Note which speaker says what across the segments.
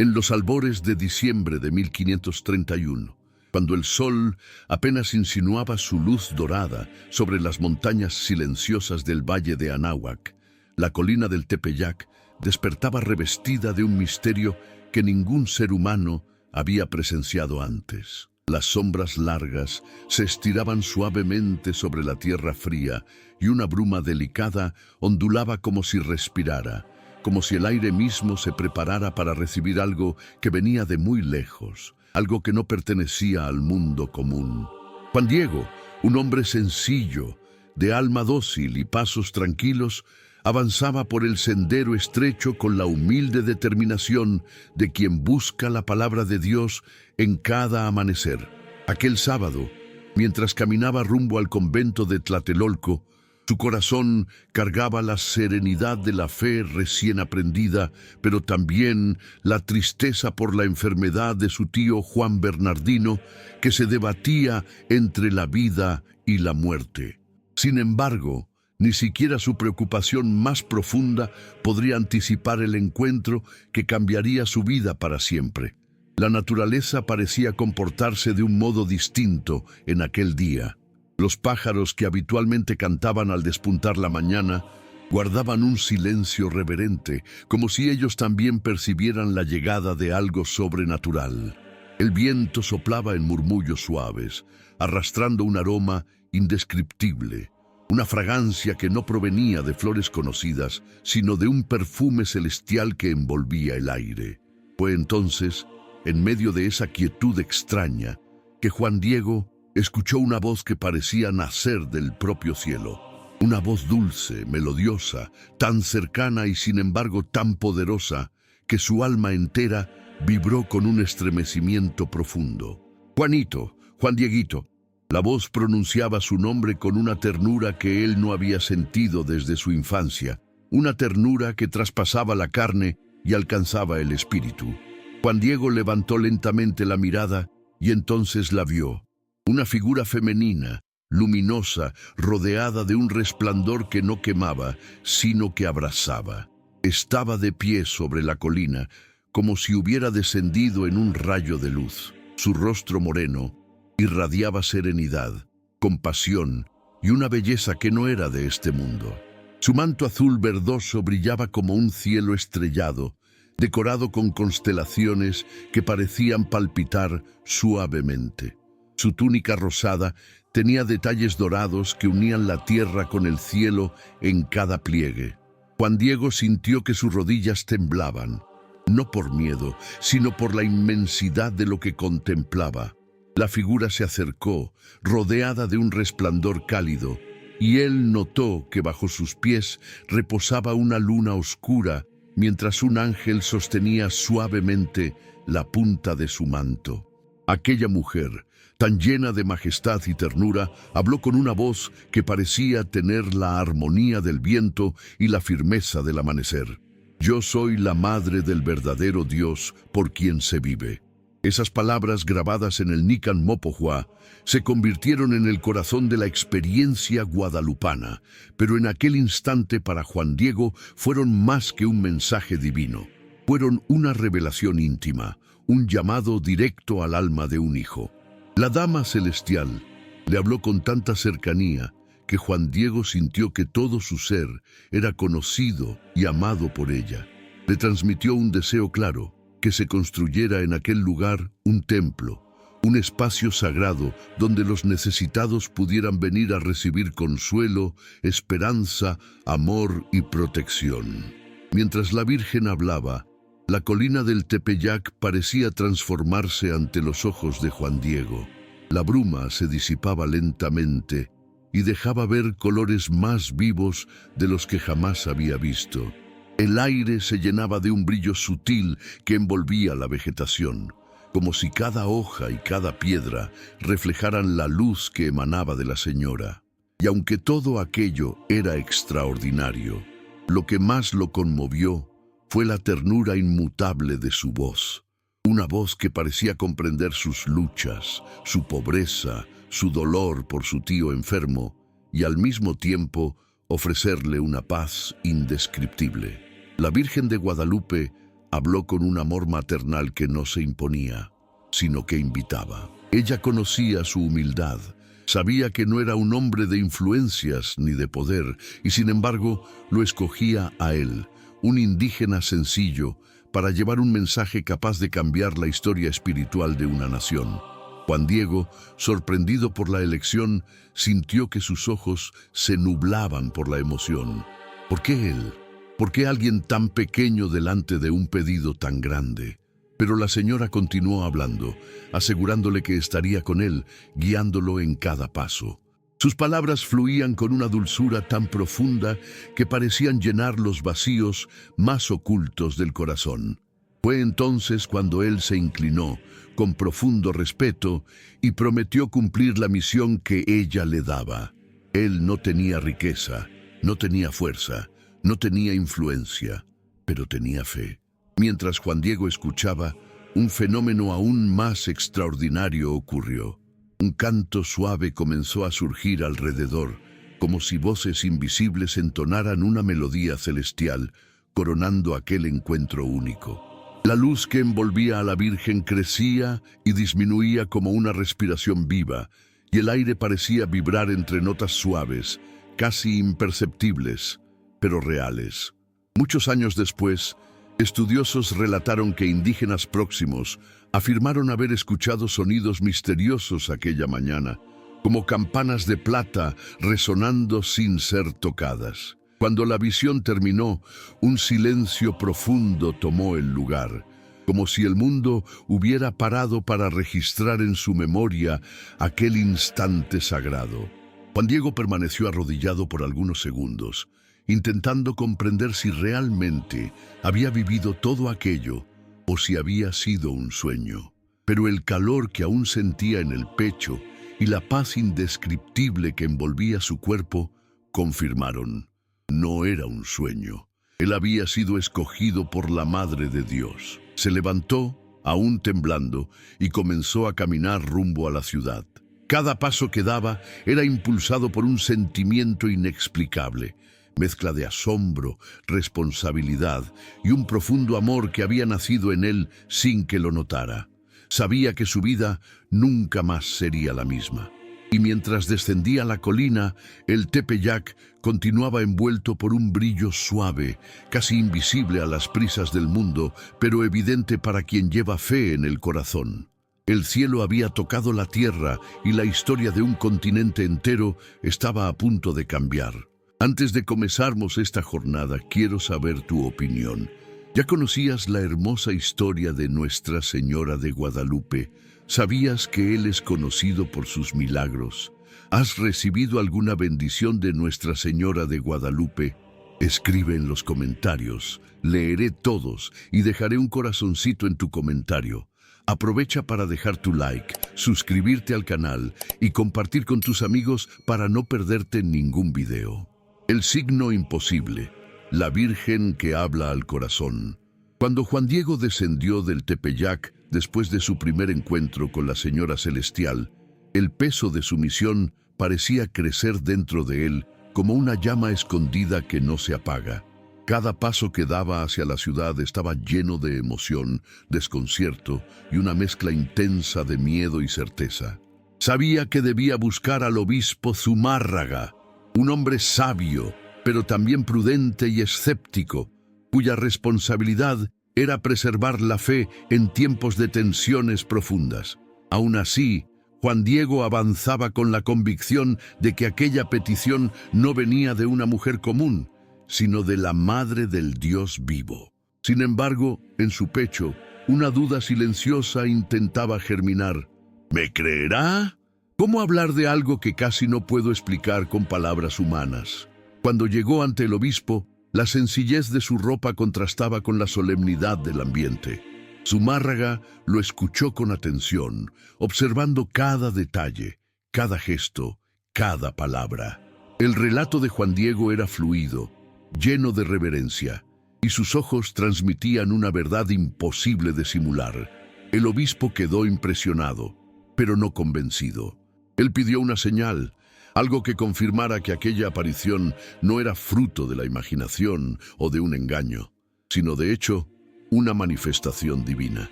Speaker 1: En los albores de diciembre de 1531, cuando el sol apenas insinuaba su luz dorada sobre las montañas silenciosas del valle de Anáhuac, la colina del Tepeyac despertaba revestida de un misterio que ningún ser humano había presenciado antes. Las sombras largas se estiraban suavemente sobre la tierra fría y una bruma delicada ondulaba como si respirara, como si el aire mismo se preparara para recibir algo que venía de muy lejos, algo que no pertenecía al mundo común. Juan Diego, un hombre sencillo, de alma dócil y pasos tranquilos, avanzaba por el sendero estrecho con la humilde determinación de quien busca la palabra de Dios en cada amanecer. Aquel sábado, mientras caminaba rumbo al convento de Tlatelolco, su corazón cargaba la serenidad de la fe recién aprendida, pero también la tristeza por la enfermedad de su tío Juan Bernardino, que se debatía entre la vida y la muerte. Sin embargo, ni siquiera su preocupación más profunda podría anticipar el encuentro que cambiaría su vida para siempre. La naturaleza parecía comportarse de un modo distinto en aquel día. Los pájaros que habitualmente cantaban al despuntar la mañana guardaban un silencio reverente, como si ellos también percibieran la llegada de algo sobrenatural. El viento soplaba en murmullos suaves, arrastrando un aroma indescriptible, una fragancia que no provenía de flores conocidas, sino de un perfume celestial que envolvía el aire. Fue entonces, en medio de esa quietud extraña, que Juan Diego escuchó una voz que parecía nacer del propio cielo. Una voz dulce, melodiosa, tan cercana y sin embargo tan poderosa, que su alma entera vibró con un estremecimiento profundo. «Juanito, Juan Dieguito». La voz pronunciaba su nombre con una ternura que él no había sentido desde su infancia, una ternura que traspasaba la carne y alcanzaba el espíritu. Juan Diego levantó lentamente la mirada y entonces la vio. Una figura femenina, luminosa, rodeada de un resplandor que no quemaba, sino que abrazaba. Estaba de pie sobre la colina, como si hubiera descendido en un rayo de luz. Su rostro moreno irradiaba serenidad, compasión y una belleza que no era de este mundo. Su manto azul verdoso brillaba como un cielo estrellado, decorado con constelaciones que parecían palpitar suavemente. Su túnica rosada tenía detalles dorados que unían la tierra con el cielo en cada pliegue. Juan Diego sintió que sus rodillas temblaban, no por miedo, sino por la inmensidad de lo que contemplaba. La figura se acercó, rodeada de un resplandor cálido, y él notó que bajo sus pies reposaba una luna oscura, mientras un ángel sostenía suavemente la punta de su manto. Aquella mujer, tan llena de majestad y ternura, habló con una voz que parecía tener la armonía del viento y la firmeza del amanecer. «Yo soy la madre del verdadero Dios por quien se vive». Esas palabras grabadas en el Nican Mopohua se convirtieron en el corazón de la experiencia guadalupana, pero en aquel instante para Juan Diego fueron más que un mensaje divino. Fueron una revelación íntima, un llamado directo al alma de un hijo. La dama celestial le habló con tanta cercanía que Juan Diego sintió que todo su ser era conocido y amado por ella. Le transmitió un deseo claro: que se construyera en aquel lugar un templo, un espacio sagrado donde los necesitados pudieran venir a recibir consuelo, esperanza, amor y protección. Mientras la Virgen hablaba, la colina del Tepeyac parecía transformarse ante los ojos de Juan Diego. La bruma se disipaba lentamente y dejaba ver colores más vivos de los que jamás había visto. El aire se llenaba de un brillo sutil que envolvía la vegetación, como si cada hoja y cada piedra reflejaran la luz que emanaba de la señora. Y aunque todo aquello era extraordinario, lo que más lo conmovió fue la ternura inmutable de su voz. Una voz que parecía comprender sus luchas, su pobreza, su dolor por su tío enfermo, y al mismo tiempo ofrecerle una paz indescriptible. La Virgen de Guadalupe Habló con un amor maternal que no se imponía, sino que invitaba. Ella conocía su humildad, sabía que no era un hombre de influencias ni de poder, y sin embargo lo escogía a él, un indígena sencillo, para llevar un mensaje capaz de cambiar la historia espiritual de una nación. Juan Diego, sorprendido por la elección, sintió que sus ojos se nublaban por la emoción. ¿Por qué él? ¿Por qué alguien tan pequeño delante de un pedido tan grande? Pero la señora continuó hablando, asegurándole que estaría con él, guiándolo en cada paso. Sus palabras fluían con una dulzura tan profunda que parecían llenar los vacíos más ocultos del corazón. Fue entonces cuando él se inclinó, con profundo respeto, y prometió cumplir la misión que ella le daba. Él no tenía riqueza, no tenía fuerza, no tenía influencia, pero tenía fe. Mientras Juan Diego escuchaba, un fenómeno aún más extraordinario ocurrió. Un canto suave comenzó a surgir alrededor, como si voces invisibles entonaran una melodía celestial, coronando aquel encuentro único. La luz que envolvía a la Virgen crecía y disminuía como una respiración viva, y el aire parecía vibrar entre notas suaves, casi imperceptibles, pero reales. Muchos años después, estudiosos relataron que indígenas próximos afirmaron haber escuchado sonidos misteriosos aquella mañana, como campanas de plata resonando sin ser tocadas. Cuando la visión terminó, un silencio profundo tomó el lugar, como si el mundo hubiera parado para registrar en su memoria aquel instante sagrado. Juan Diego permaneció arrodillado por algunos segundos, intentando comprender si realmente había vivido todo aquello o si había sido un sueño. Pero el calor que aún sentía en el pecho y la paz indescriptible que envolvía su cuerpo confirmaron: no era un sueño. Él había sido escogido por la Madre de Dios. Se levantó, aún temblando, y comenzó a caminar rumbo a la ciudad. Cada paso que daba era impulsado por un sentimiento inexplicable, mezcla de asombro, responsabilidad y un profundo amor que había nacido en él sin que lo notara. Sabía que su vida nunca más sería la misma. Y mientras descendía la colina, el Tepeyac continuaba envuelto por un brillo suave, casi invisible a las prisas del mundo, pero evidente para quien lleva fe en el corazón. El cielo había tocado la tierra y la historia de un continente entero estaba a punto de cambiar. Antes de comenzarmos esta jornada, quiero saber tu opinión. ¿Ya conocías la hermosa historia de Nuestra Señora de Guadalupe? ¿Sabías que Él es conocido por sus milagros? ¿Has recibido alguna bendición de Nuestra Señora de Guadalupe? Escribe en los comentarios, leeré todos y dejaré un corazoncito en tu comentario. Aprovecha para dejar tu like, suscribirte al canal y compartir con tus amigos para no perderte ningún video. El signo imposible, la Virgen que habla al corazón. Cuando Juan Diego descendió del Tepeyac después de su primer encuentro con la Señora Celestial, el peso de su misión parecía crecer dentro de él como una llama escondida que no se apaga. Cada paso que daba hacia la ciudad estaba lleno de emoción, desconcierto y una mezcla intensa de miedo y certeza. Sabía que debía buscar al obispo Zumárraga, un hombre sabio, pero también prudente y escéptico, cuya responsabilidad era preservar la fe en tiempos de tensiones profundas. Aún así, Juan Diego avanzaba con la convicción de que aquella petición no venía de una mujer común, sino de la Madre del Dios vivo. Sin embargo, en su pecho, una duda silenciosa intentaba germinar. ¿Me creerá? ¿Cómo hablar de algo que casi no puedo explicar con palabras humanas? Cuando llegó ante el obispo, la sencillez de su ropa contrastaba con la solemnidad del ambiente. Zumárraga lo escuchó con atención, observando cada detalle, cada gesto, cada palabra. El relato de Juan Diego era fluido, lleno de reverencia, y sus ojos transmitían una verdad imposible de simular. El obispo quedó impresionado, pero no convencido. Él pidió una señal, algo que confirmara que aquella aparición no era fruto de la imaginación o de un engaño, sino de hecho, una manifestación divina.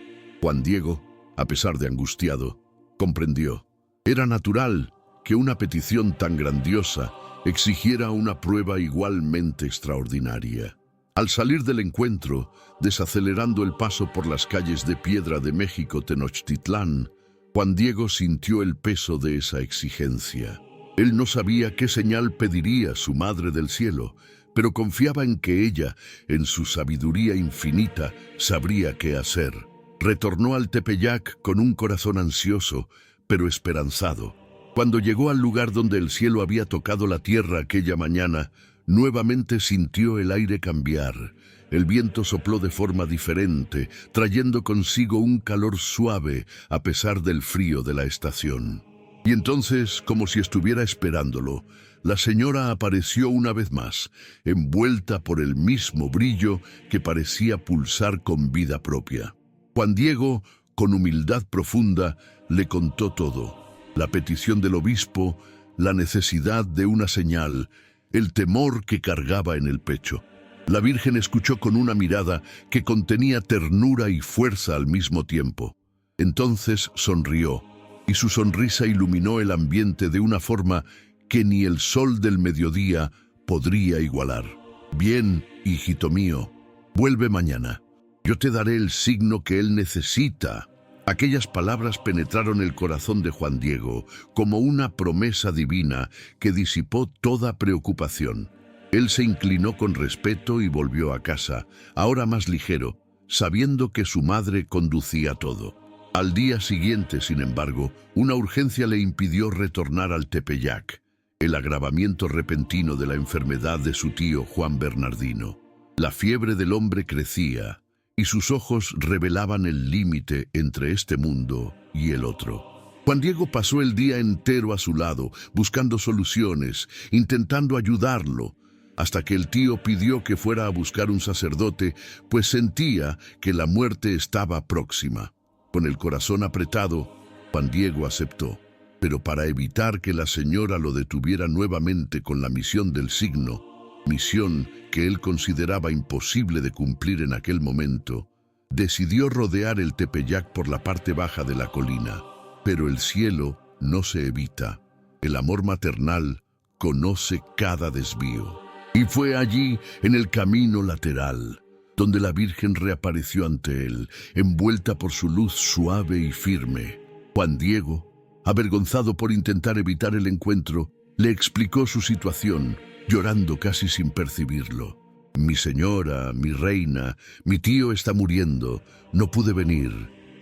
Speaker 1: Juan Diego, a pesar de angustiado, comprendió. Era natural que una petición tan grandiosa exigiera una prueba igualmente extraordinaria. Al salir del encuentro, desacelerando el paso por las calles de piedra de México Tenochtitlán, Juan Diego sintió el peso de esa exigencia. Él no sabía qué señal pediría su Madre del Cielo, pero confiaba en que ella, en su sabiduría infinita, sabría qué hacer. Retornó al Tepeyac con un corazón ansioso, pero esperanzado. Cuando llegó al lugar donde el cielo había tocado la tierra aquella mañana, nuevamente sintió el aire cambiar. El viento sopló de forma diferente, trayendo consigo un calor suave a pesar del frío de la estación. Y entonces, como si estuviera esperándolo, la señora apareció una vez más, envuelta por el mismo brillo que parecía pulsar con vida propia. Juan Diego, con humildad profunda, le contó todo: la petición del obispo, la necesidad de una señal, el temor que cargaba en el pecho. La Virgen escuchó con una mirada que contenía ternura y fuerza al mismo tiempo. Entonces sonrió, y su sonrisa iluminó el ambiente de una forma que ni el sol del mediodía podría igualar. Bien, hijito mío, vuelve mañana. Yo te daré el signo que él necesita. Aquellas palabras penetraron el corazón de Juan Diego como una promesa divina que disipó toda preocupación. Él se inclinó con respeto y volvió a casa, ahora más ligero, sabiendo que su madre conducía todo. Al día siguiente, sin embargo, una urgencia le impidió retornar al Tepeyac: el agravamiento repentino de la enfermedad de su tío Juan Bernardino. La fiebre del hombre crecía, y sus ojos revelaban el límite entre este mundo y el otro. Juan Diego pasó el día entero a su lado, buscando soluciones, intentando ayudarlo, hasta que el tío pidió que fuera a buscar un sacerdote, pues sentía que la muerte estaba próxima. Con el corazón apretado, Juan Diego aceptó, pero para evitar que la señora lo detuviera nuevamente con la misión del signo, misión que él consideraba imposible de cumplir en aquel momento, decidió rodear el Tepeyac por la parte baja de la colina. Pero el cielo no se evita. El amor maternal conoce cada desvío. Y fue allí, en el camino lateral, donde la Virgen reapareció ante él, envuelta por su luz suave y firme. Juan Diego, avergonzado por intentar evitar el encuentro, le explicó su situación, llorando casi sin percibirlo. Mi señora, mi reina, mi tío está muriendo, no pude venir.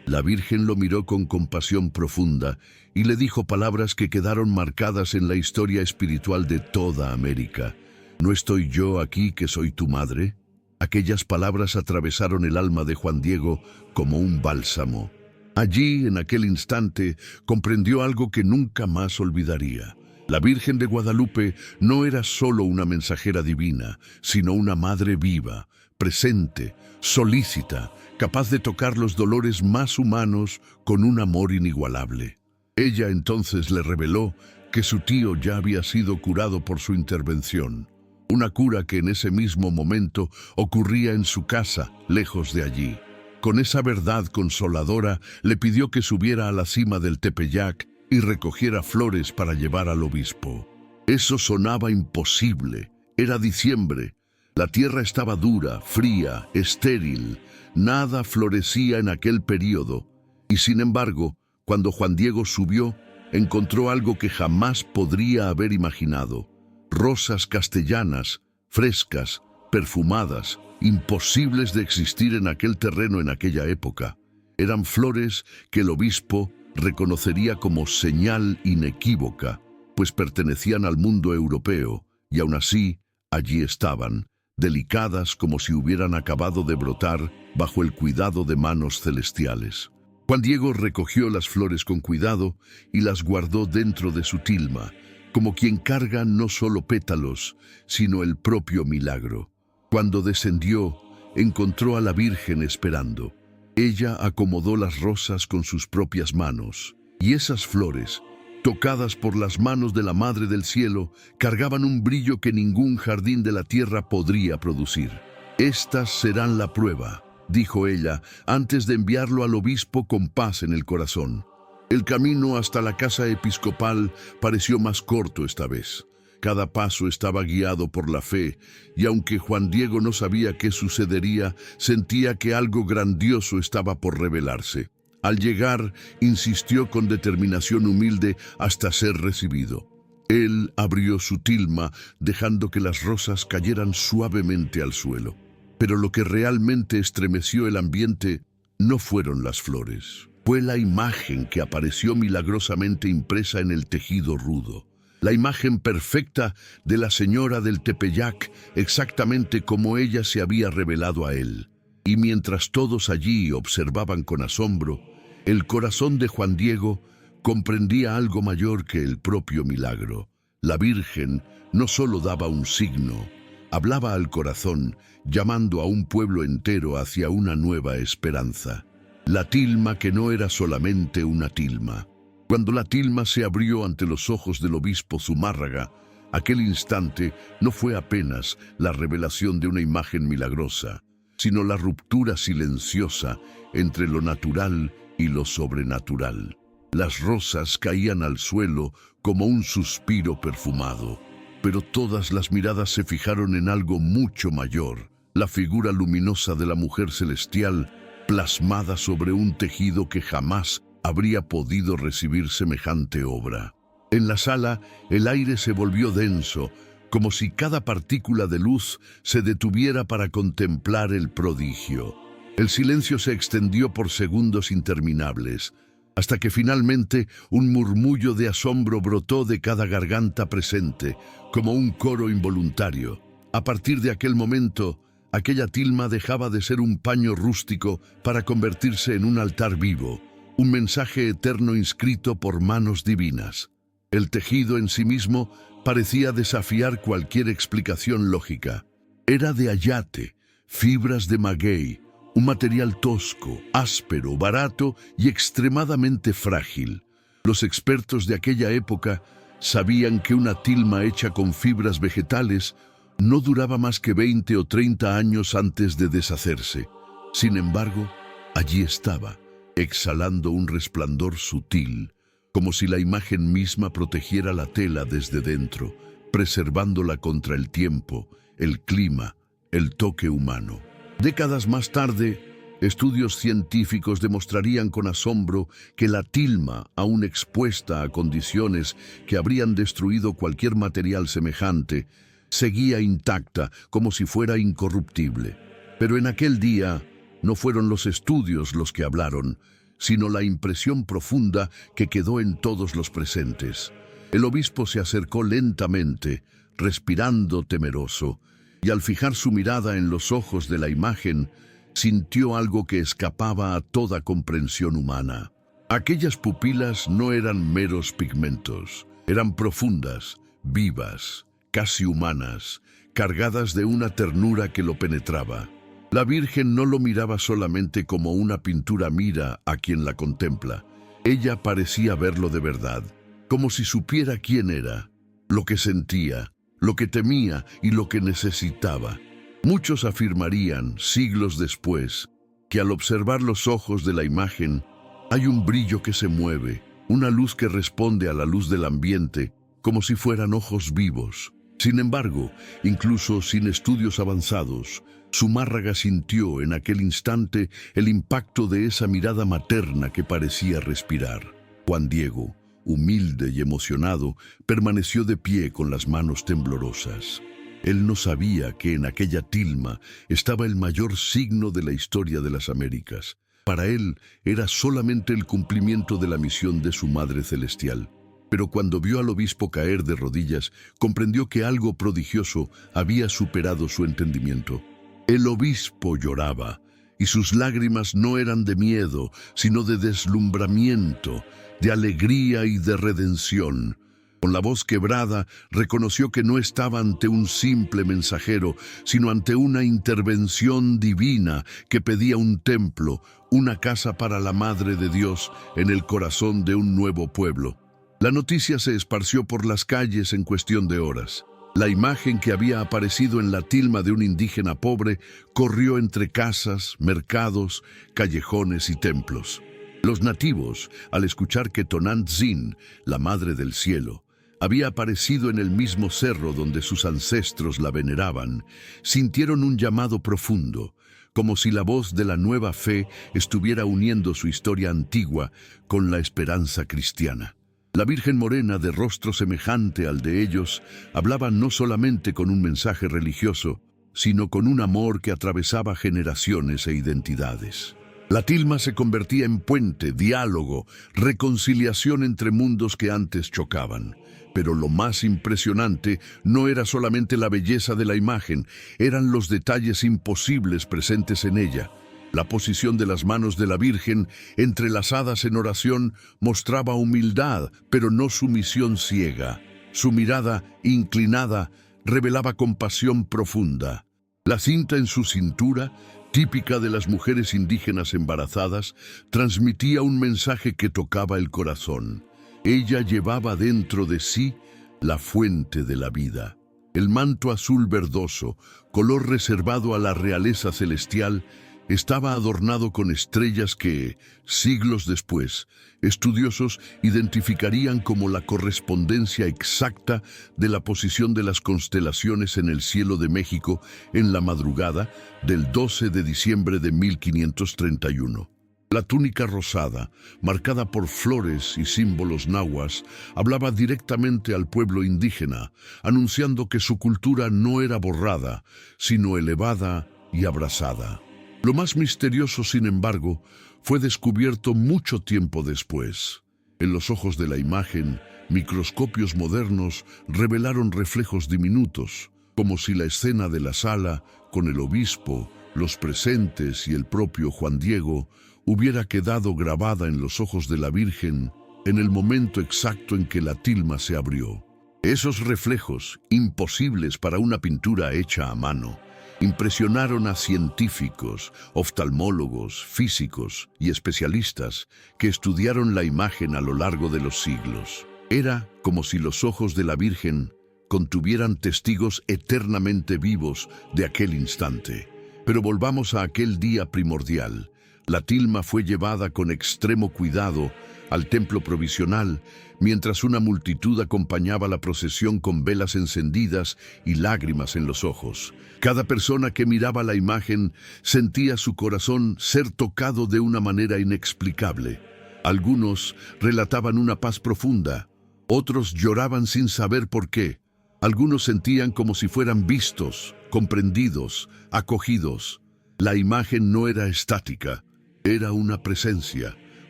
Speaker 1: La Virgen lo miró con compasión profunda y le dijo palabras que quedaron marcadas en la historia espiritual de toda América. ¿No estoy yo aquí que soy tu madre? Aquellas palabras atravesaron el alma de Juan Diego como un bálsamo. Allí, en aquel instante, comprendió algo que nunca más olvidaría. La Virgen de Guadalupe no era solo una mensajera divina, sino una madre viva, presente, solícita, capaz de tocar los dolores más humanos con un amor inigualable. Ella entonces le reveló que su tío ya había sido curado por su intervención, una cura que en ese mismo momento ocurría en su casa, lejos de allí. Con esa verdad consoladora, le pidió que subiera a la cima del Tepeyac y recogiera flores para llevar al obispo. Eso sonaba imposible. Era diciembre. La tierra estaba dura, fría, estéril. Nada florecía en aquel período. Y sin embargo, cuando Juan Diego subió, encontró algo que jamás podría haber imaginado. Rosas castellanas, frescas, perfumadas, imposibles de existir en aquel terreno en aquella época. Eran flores que el obispo reconocería como señal inequívoca, pues pertenecían al mundo europeo, y aún así, allí estaban, delicadas como si hubieran acabado de brotar bajo el cuidado de manos celestiales. Juan Diego recogió las flores con cuidado y las guardó dentro de su tilma, como quien carga no solo pétalos, sino el propio milagro. Cuando descendió, encontró a la Virgen esperando. Ella acomodó las rosas con sus propias manos, y esas flores, tocadas por las manos de la Madre del Cielo, cargaban un brillo que ningún jardín de la tierra podría producir. Estas serán la prueba. dijo ella, antes de enviarlo al obispo con paz en el corazón. El camino hasta la casa episcopal pareció más corto esta vez. Cada paso estaba guiado por la fe, y aunque Juan Diego no sabía qué sucedería, sentía que algo grandioso estaba por revelarse. Al llegar, insistió con determinación humilde hasta ser recibido. Él abrió su tilma, dejando que las rosas cayeran suavemente al suelo. Pero lo que realmente estremeció el ambiente no fueron las flores. Fue la imagen que apareció milagrosamente impresa en el tejido rudo. La imagen perfecta de la señora del Tepeyac, exactamente como ella se había revelado a él. Y mientras todos allí observaban con asombro, el corazón de Juan Diego comprendía algo mayor que el propio milagro. La Virgen no solo daba un signo, hablaba al corazón, llamando a un pueblo entero hacia una nueva esperanza. La tilma que no era solamente una tilma. Cuando la tilma se abrió ante los ojos del obispo Zumárraga, aquel instante no fue apenas la revelación de una imagen milagrosa, sino la ruptura silenciosa entre lo natural y lo sobrenatural. Las rosas caían al suelo como un suspiro perfumado, pero todas las miradas se fijaron en algo mucho mayor, la figura luminosa de la mujer celestial plasmada sobre un tejido que jamás habría podido recibir semejante obra. En la sala, el aire se volvió denso, como si cada partícula de luz se detuviera para contemplar el prodigio. El silencio se extendió por segundos interminables, hasta que finalmente un murmullo de asombro brotó de cada garganta presente, como un coro involuntario. A partir de aquel momento, aquella tilma dejaba de ser un paño rústico para convertirse en un altar vivo, un mensaje eterno inscrito por manos divinas. El tejido en sí mismo parecía desafiar cualquier explicación lógica. Era de ayate, fibras de maguey, un material tosco, áspero, barato y extremadamente frágil. Los expertos de aquella época sabían que una tilma hecha con fibras vegetales no duraba más que 20 o 30 años antes de deshacerse. Sin embargo, allí estaba, exhalando un resplandor sutil, como si la imagen misma protegiera la tela desde dentro, preservándola contra el tiempo, el clima, el toque humano. Décadas más tarde, estudios científicos demostrarían con asombro que la tilma, aún expuesta a condiciones que habrían destruido cualquier material semejante, seguía intacta como si fuera incorruptible. Pero en aquel día no fueron los estudios los que hablaron, sino la impresión profunda que quedó en todos los presentes. El obispo se acercó lentamente, respirando temeroso, y al fijar su mirada en los ojos de la imagen, sintió algo que escapaba a toda comprensión humana. Aquellas pupilas no eran meros pigmentos, eran profundas, vivas, casi humanas, cargadas de una ternura que lo penetraba. La Virgen no lo miraba solamente como una pintura mira a quien la contempla. Ella parecía verlo de verdad, como si supiera quién era, lo que sentía, lo que temía y lo que necesitaba. Muchos afirmarían, siglos después, que al observar los ojos de la imagen, hay un brillo que se mueve, una luz que responde a la luz del ambiente, como si fueran ojos vivos. Sin embargo, incluso sin estudios avanzados, Zumárraga sintió en aquel instante el impacto de esa mirada materna que parecía respirar. Juan Diego, humilde y emocionado, permaneció de pie con las manos temblorosas. Él no sabía que en aquella tilma estaba el mayor signo de la historia de las Américas. Para él era solamente el cumplimiento de la misión de su Madre Celestial. Pero cuando vio al obispo caer de rodillas, comprendió que algo prodigioso había superado su entendimiento. El obispo lloraba, y sus lágrimas no eran de miedo, sino de deslumbramiento, de alegría y de redención. Con la voz quebrada, reconoció que no estaba ante un simple mensajero, sino ante una intervención divina que pedía un templo, una casa para la Madre de Dios en el corazón de un nuevo pueblo. La noticia se esparció por las calles en cuestión de horas. La imagen que había aparecido en la tilma de un indígena pobre corrió entre casas, mercados, callejones y templos. Los nativos, al escuchar que Tonantzin, la Madre del Cielo, había aparecido en el mismo cerro donde sus ancestros la veneraban, sintieron un llamado profundo, como si la voz de la nueva fe estuviera uniendo su historia antigua con la esperanza cristiana. La Virgen Morena, de rostro semejante al de ellos, hablaba no solamente con un mensaje religioso, sino con un amor que atravesaba generaciones e identidades. La tilma se convertía en puente, diálogo, reconciliación entre mundos que antes chocaban. Pero lo más impresionante no era solamente la belleza de la imagen, eran los detalles imposibles presentes en ella. La posición de las manos de la Virgen, entrelazadas en oración, mostraba humildad, pero no sumisión ciega. Su mirada, inclinada, revelaba compasión profunda. La cinta en su cintura, típica de las mujeres indígenas embarazadas, transmitía un mensaje que tocaba el corazón. Ella llevaba dentro de sí la fuente de la vida. El manto azul verdoso, color reservado a la realeza celestial, estaba adornado con estrellas que, siglos después, estudiosos identificarían como la correspondencia exacta de la posición de las constelaciones en el cielo de México en la madrugada del 12 de diciembre de 1531. La túnica rosada, marcada por flores y símbolos nahuas, hablaba directamente al pueblo indígena, anunciando que su cultura no era borrada, sino elevada y abrazada. Lo más misterioso, sin embargo, fue descubierto mucho tiempo después. En los ojos de la imagen, microscopios modernos revelaron reflejos diminutos, como si la escena de la sala, con el obispo, los presentes y el propio Juan Diego, hubiera quedado grabada en los ojos de la Virgen en el momento exacto en que la tilma se abrió. Esos reflejos, imposibles para una pintura hecha a mano, impresionaron a científicos, oftalmólogos, físicos y especialistas que estudiaron la imagen a lo largo de los siglos. Era como si los ojos de la Virgen contuvieran testigos eternamente vivos de aquel instante. Pero volvamos a aquel día primordial. La tilma fue llevada con extremo cuidado al templo provisional, mientras una multitud acompañaba la procesión con velas encendidas y lágrimas en los ojos. Cada persona que miraba la imagen sentía su corazón ser tocado de una manera inexplicable. Algunos relataban una paz profunda, otros lloraban sin saber por qué. Algunos sentían como si fueran vistos, comprendidos, acogidos. La imagen no era estática, era una presencia.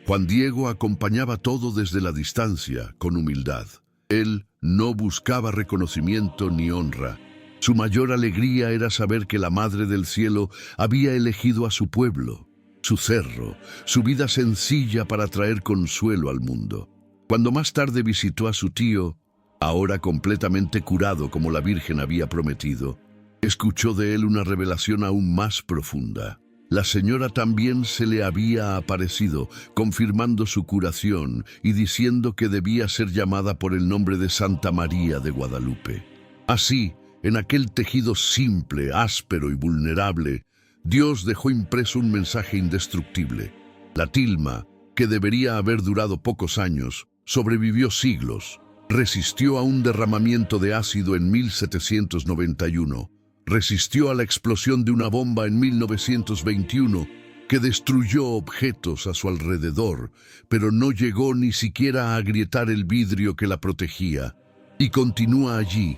Speaker 1: Juan Diego acompañaba todo desde la distancia, con humildad. Él no buscaba reconocimiento ni honra. Su mayor alegría era saber que la Madre del Cielo había elegido a su pueblo, su cerro, su vida sencilla para traer consuelo al mundo. Cuando más tarde visitó a su tío, ahora completamente curado como la Virgen había prometido, escuchó de él una revelación aún más profunda. La señora también se le había aparecido, confirmando su curación y diciendo que debía ser llamada por el nombre de Santa María de Guadalupe. Así, en aquel tejido simple, áspero y vulnerable, Dios dejó impreso un mensaje indestructible. La tilma, que debería haber durado pocos años, sobrevivió siglos, resistió a un derramamiento de ácido en 1791, resistió a la explosión de una bomba en 1921 que destruyó objetos a su alrededor, pero no llegó ni siquiera a agrietar el vidrio que la protegía, y continúa allí,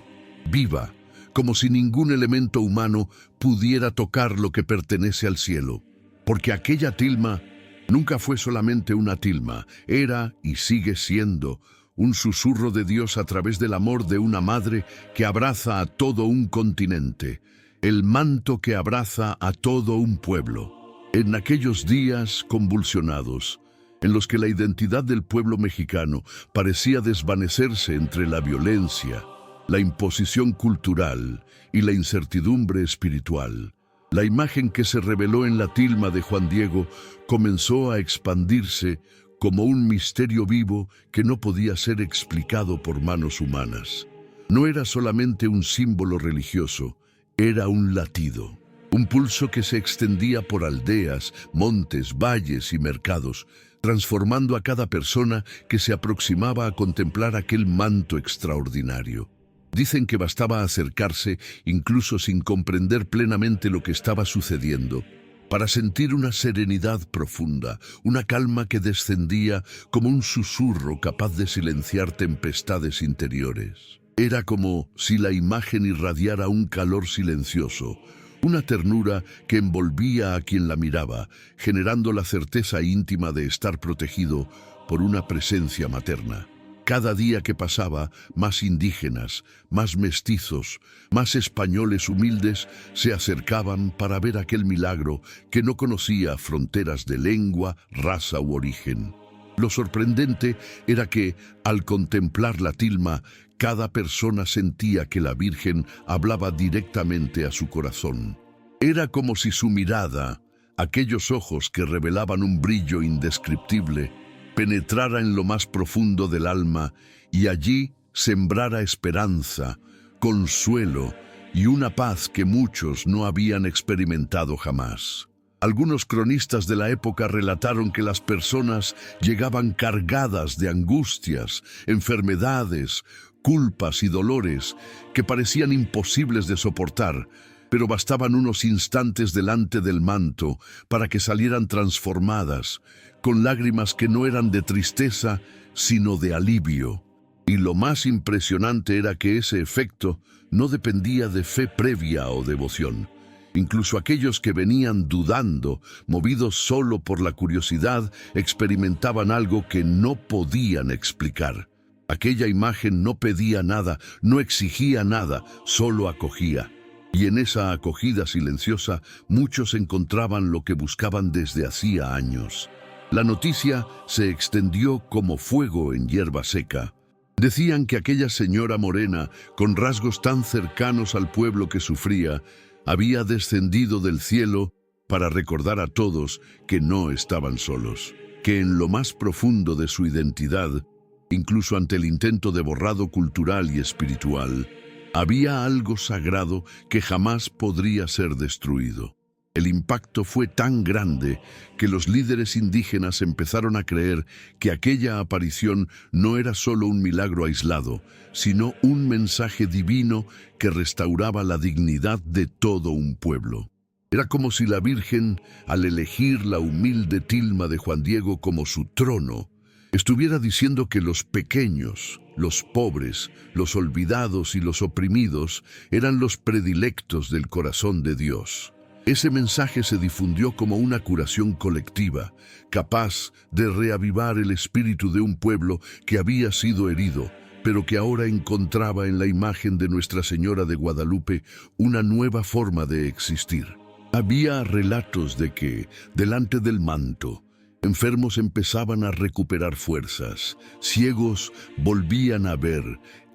Speaker 1: viva, como si ningún elemento humano pudiera tocar lo que pertenece al cielo, porque aquella tilma nunca fue solamente una tilma, era y sigue siendo un susurro de Dios a través del amor de una madre que abraza a todo un continente, el manto que abraza a todo un pueblo. En aquellos días convulsionados, en los que la identidad del pueblo mexicano parecía desvanecerse entre la violencia, la imposición cultural y la incertidumbre espiritual, la imagen que se reveló en la tilma de Juan Diego comenzó a expandirse como un misterio vivo que no podía ser explicado por manos humanas. No era solamente un símbolo religioso, era un latido. Un pulso que se extendía por aldeas, montes, valles y mercados, transformando a cada persona que se aproximaba a contemplar aquel manto extraordinario. Dicen que bastaba acercarse, incluso sin comprender plenamente lo que estaba sucediendo, para sentir una serenidad profunda, una calma que descendía como un susurro capaz de silenciar tempestades interiores. Era como si la imagen irradiara un calor silencioso, una ternura que envolvía a quien la miraba, generando la certeza íntima de estar protegido por una presencia materna. Cada día que pasaba, más indígenas, más mestizos, más españoles humildes se acercaban para ver aquel milagro que no conocía fronteras de lengua, raza u origen. Lo sorprendente era que, al contemplar la tilma, cada persona sentía que la Virgen hablaba directamente a su corazón. Era como si su mirada, aquellos ojos que revelaban un brillo indescriptible, penetrara en lo más profundo del alma y allí sembrara esperanza, consuelo y una paz que muchos no habían experimentado jamás. Algunos cronistas de la época relataron que las personas llegaban cargadas de angustias, enfermedades, culpas y dolores que parecían imposibles de soportar, pero bastaban unos instantes delante del manto para que salieran transformadas, con lágrimas que no eran de tristeza, sino de alivio. Y lo más impresionante era que ese efecto no dependía de fe previa o devoción. Incluso aquellos que venían dudando, movidos solo por la curiosidad, experimentaban algo que no podían explicar. Aquella imagen no pedía nada, no exigía nada, solo acogía. Y en esa acogida silenciosa, muchos encontraban lo que buscaban desde hacía años. La noticia se extendió como fuego en hierba seca. Decían que aquella señora morena, con rasgos tan cercanos al pueblo que sufría, había descendido del cielo para recordar a todos que no estaban solos, que en lo más profundo de su identidad, incluso ante el intento de borrado cultural y espiritual, había algo sagrado que jamás podría ser destruido. El impacto fue tan grande que los líderes indígenas empezaron a creer que aquella aparición no era solo un milagro aislado, sino un mensaje divino que restauraba la dignidad de todo un pueblo. Era como si la Virgen, al elegir la humilde tilma de Juan Diego como su trono, estuviera diciendo que los pequeños, los pobres, los olvidados y los oprimidos eran los predilectos del corazón de Dios. Ese mensaje se difundió como una curación colectiva, capaz de reavivar el espíritu de un pueblo que había sido herido, pero que ahora encontraba en la imagen de Nuestra Señora de Guadalupe una nueva forma de existir. Había relatos de que, delante del manto, enfermos empezaban a recuperar fuerzas, ciegos volvían a ver,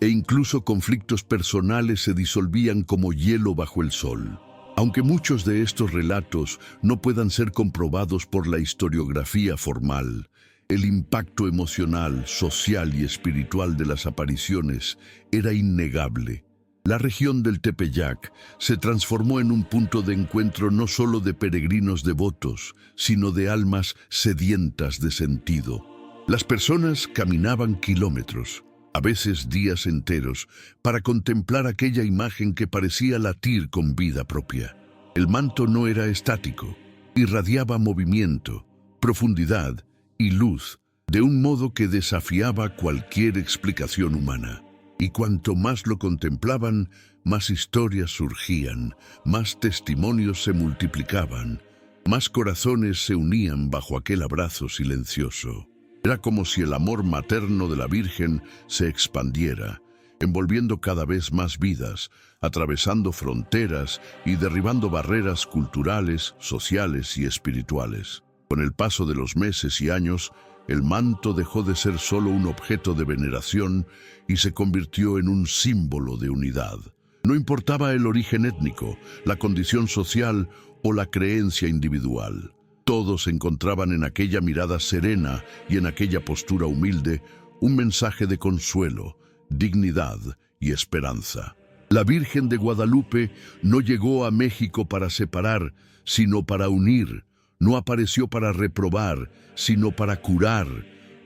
Speaker 1: e incluso conflictos personales se disolvían como hielo bajo el sol. Aunque muchos de estos relatos no puedan ser comprobados por la historiografía formal, el impacto emocional, social y espiritual de las apariciones era innegable. La región del Tepeyac se transformó en un punto de encuentro no solo de peregrinos devotos, sino de almas sedientas de sentido. Las personas caminaban kilómetros, a veces días enteros, para contemplar aquella imagen que parecía latir con vida propia. El manto no era estático, irradiaba movimiento, profundidad y luz, de un modo que desafiaba cualquier explicación humana. Y cuanto más lo contemplaban, más historias surgían, más testimonios se multiplicaban, más corazones se unían bajo aquel abrazo silencioso. Era como si el amor materno de la Virgen se expandiera, envolviendo cada vez más vidas, atravesando fronteras y derribando barreras culturales, sociales y espirituales. Con el paso de los meses y años, el manto dejó de ser solo un objeto de veneración y se convirtió en un símbolo de unidad. No importaba el origen étnico, la condición social o la creencia individual. Todos encontraban en aquella mirada serena y en aquella postura humilde un mensaje de consuelo, dignidad y esperanza. La Virgen de Guadalupe no llegó a México para separar, sino para unir. No apareció para reprobar, sino para curar.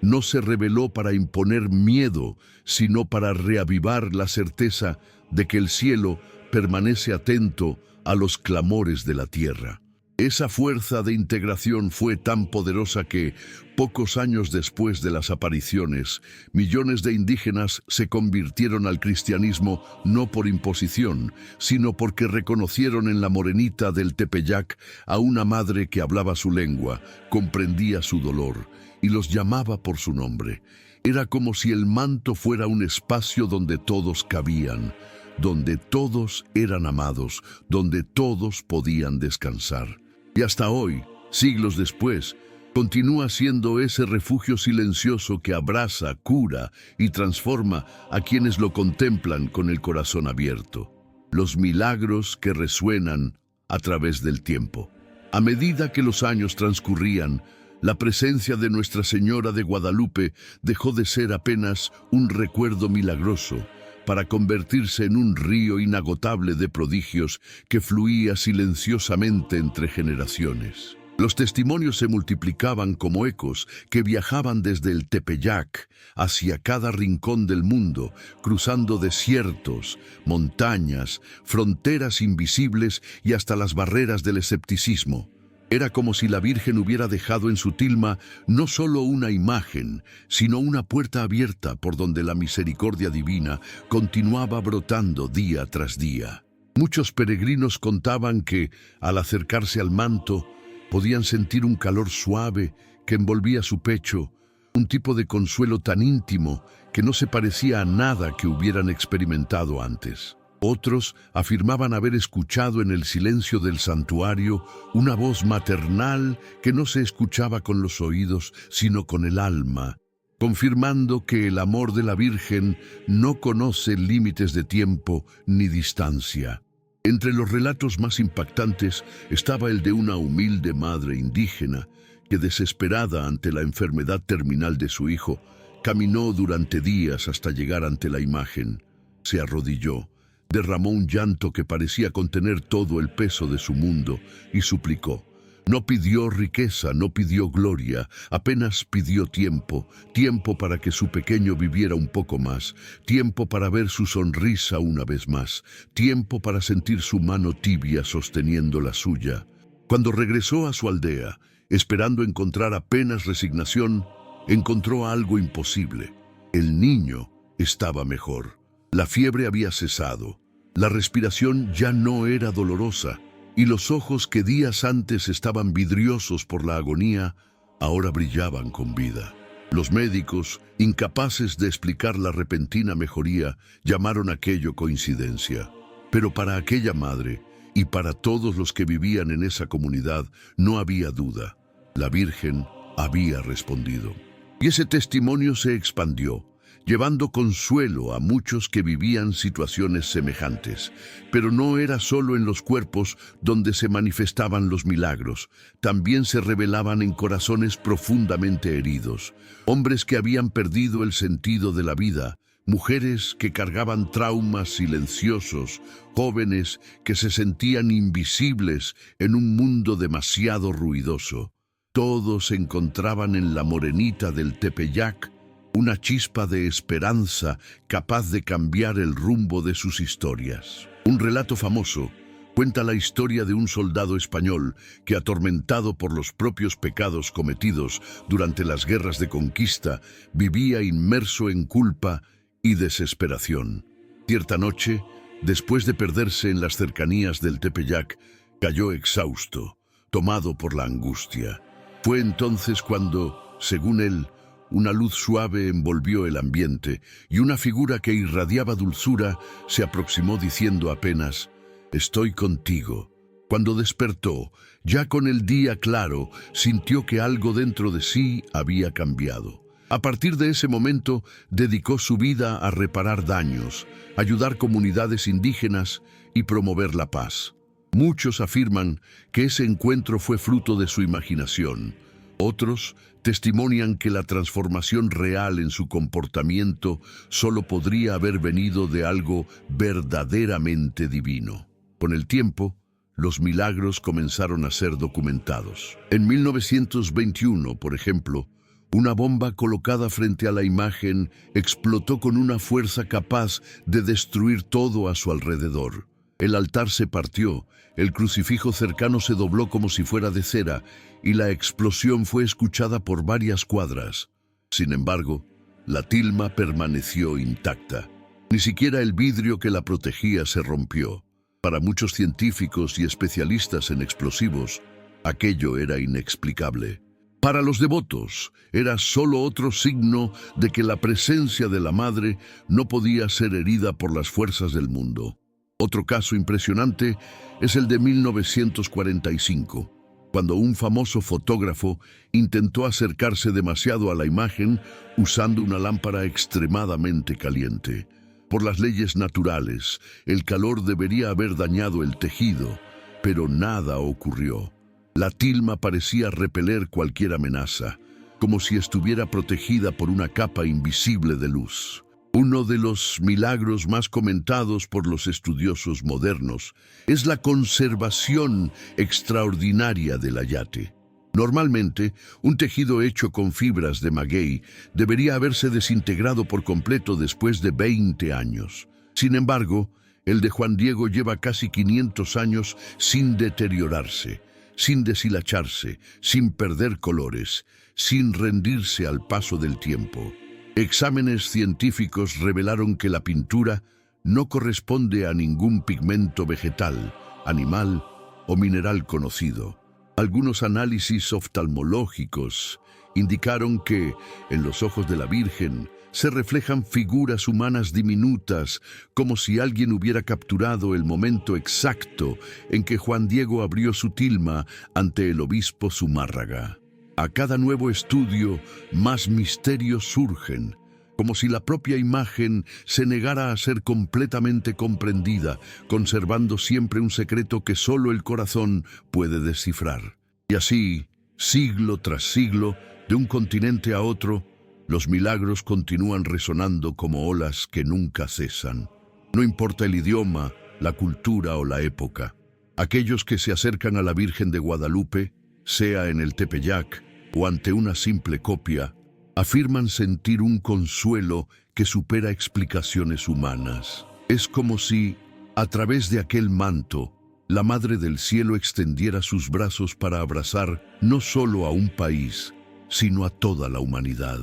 Speaker 1: No se reveló para imponer miedo, sino para reavivar la certeza de que el cielo permanece atento a los clamores de la tierra. Esa fuerza de integración fue tan poderosa que, pocos años después de las apariciones, millones de indígenas se convirtieron al cristianismo no por imposición, sino porque reconocieron en la morenita del Tepeyac a una madre que hablaba su lengua, comprendía su dolor y los llamaba por su nombre. Era como si el manto fuera un espacio donde todos cabían, donde todos eran amados, donde todos podían descansar. Y hasta hoy, siglos después, continúa siendo ese refugio silencioso que abraza, cura y transforma a quienes lo contemplan con el corazón abierto. Los milagros que resuenan a través del tiempo. A medida que los años transcurrían, la presencia de Nuestra Señora de Guadalupe dejó de ser apenas un recuerdo milagroso, para convertirse en un río inagotable de prodigios que fluía silenciosamente entre generaciones. Los testimonios se multiplicaban como ecos que viajaban desde el Tepeyac hacia cada rincón del mundo, cruzando desiertos, montañas, fronteras invisibles y hasta las barreras del escepticismo. Era como si la Virgen hubiera dejado en su tilma no solo una imagen, sino una puerta abierta por donde la misericordia divina continuaba brotando día tras día. Muchos peregrinos contaban que, al acercarse al manto, podían sentir un calor suave que envolvía su pecho, un tipo de consuelo tan íntimo que no se parecía a nada que hubieran experimentado antes. Otros afirmaban haber escuchado en el silencio del santuario una voz maternal que no se escuchaba con los oídos, sino con el alma, confirmando que el amor de la Virgen no conoce límites de tiempo ni distancia. Entre los relatos más impactantes estaba el de una humilde madre indígena que, desesperada ante la enfermedad terminal de su hijo, caminó durante días hasta llegar ante la imagen. Se arrodilló, derramó un llanto que parecía contener todo el peso de su mundo y suplicó. No pidió riqueza, no pidió gloria, apenas pidió tiempo, tiempo para que su pequeño viviera un poco más, tiempo para ver su sonrisa una vez más, tiempo para sentir su mano tibia sosteniendo la suya. Cuando regresó a su aldea, esperando encontrar apenas resignación, encontró algo imposible. El niño estaba mejor. La fiebre había cesado, la respiración ya no era dolorosa, y los ojos que días antes estaban vidriosos por la agonía, ahora brillaban con vida. Los médicos, incapaces de explicar la repentina mejoría, llamaron aquello coincidencia. Pero para aquella madre, y para todos los que vivían en esa comunidad, no había duda. La Virgen había respondido. Y ese testimonio se expandió, llevando consuelo a muchos que vivían situaciones semejantes. Pero no era solo en los cuerpos donde se manifestaban los milagros, también se revelaban en corazones profundamente heridos, hombres que habían perdido el sentido de la vida, mujeres que cargaban traumas silenciosos, jóvenes que se sentían invisibles en un mundo demasiado ruidoso. Todos se encontraban en la morenita del Tepeyac, una chispa de esperanza capaz de cambiar el rumbo de sus historias. Un relato famoso cuenta la historia de un soldado español que, atormentado por los propios pecados cometidos durante las guerras de conquista, vivía inmerso en culpa y desesperación. Cierta noche, después de perderse en las cercanías del Tepeyac, cayó exhausto, tomado por la angustia. Fue entonces cuando, según él, una luz suave envolvió el ambiente y una figura que irradiaba dulzura se aproximó diciendo apenas: «Estoy contigo». Cuando despertó, ya con el día claro, sintió que algo dentro de sí había cambiado. A partir de ese momento, dedicó su vida a reparar daños, ayudar comunidades indígenas y promover la paz. Muchos afirman que ese encuentro fue fruto de su imaginación. Otros testimonian que la transformación real en su comportamiento solo podría haber venido de algo verdaderamente divino. Con el tiempo, los milagros comenzaron a ser documentados. En 1921, por ejemplo, una bomba colocada frente a la imagen explotó con una fuerza capaz de destruir todo a su alrededor. El altar se partió, el crucifijo cercano se dobló como si fuera de cera, y la explosión fue escuchada por varias cuadras. Sin embargo, la tilma permaneció intacta. Ni siquiera el vidrio que la protegía se rompió. Para muchos científicos y especialistas en explosivos, aquello era inexplicable. Para los devotos, era solo otro signo de que la presencia de la Madre no podía ser herida por las fuerzas del mundo. Otro caso impresionante es el de 1945, cuando un famoso fotógrafo intentó acercarse demasiado a la imagen usando una lámpara extremadamente caliente. Por las leyes naturales, el calor debería haber dañado el tejido, pero nada ocurrió. La tilma parecía repeler cualquier amenaza, como si estuviera protegida por una capa invisible de luz. Uno de los milagros más comentados por los estudiosos modernos es la conservación extraordinaria del ayate. Normalmente, un tejido hecho con fibras de maguey debería haberse desintegrado por completo después de 20 años. Sin embargo, el de Juan Diego lleva casi 500 años sin deteriorarse, sin deshilacharse, sin perder colores, sin rendirse al paso del tiempo. Exámenes científicos revelaron que la pintura no corresponde a ningún pigmento vegetal, animal o mineral conocido. Algunos análisis oftalmológicos indicaron que, en los ojos de la Virgen, se reflejan figuras humanas diminutas, como si alguien hubiera capturado el momento exacto en que Juan Diego abrió su tilma ante el obispo Zumárraga. A cada nuevo estudio, más misterios surgen, como si la propia imagen se negara a ser completamente comprendida, conservando siempre un secreto que solo el corazón puede descifrar. Y así, siglo tras siglo, de un continente a otro, los milagros continúan resonando como olas que nunca cesan. No importa el idioma, la cultura o la época. Aquellos que se acercan a la Virgen de Guadalupe, sea en el Tepeyac o ante una simple copia, afirman sentir un consuelo que supera explicaciones humanas. Es como si, a través de aquel manto, la Madre del Cielo extendiera sus brazos para abrazar no solo a un país, sino a toda la humanidad.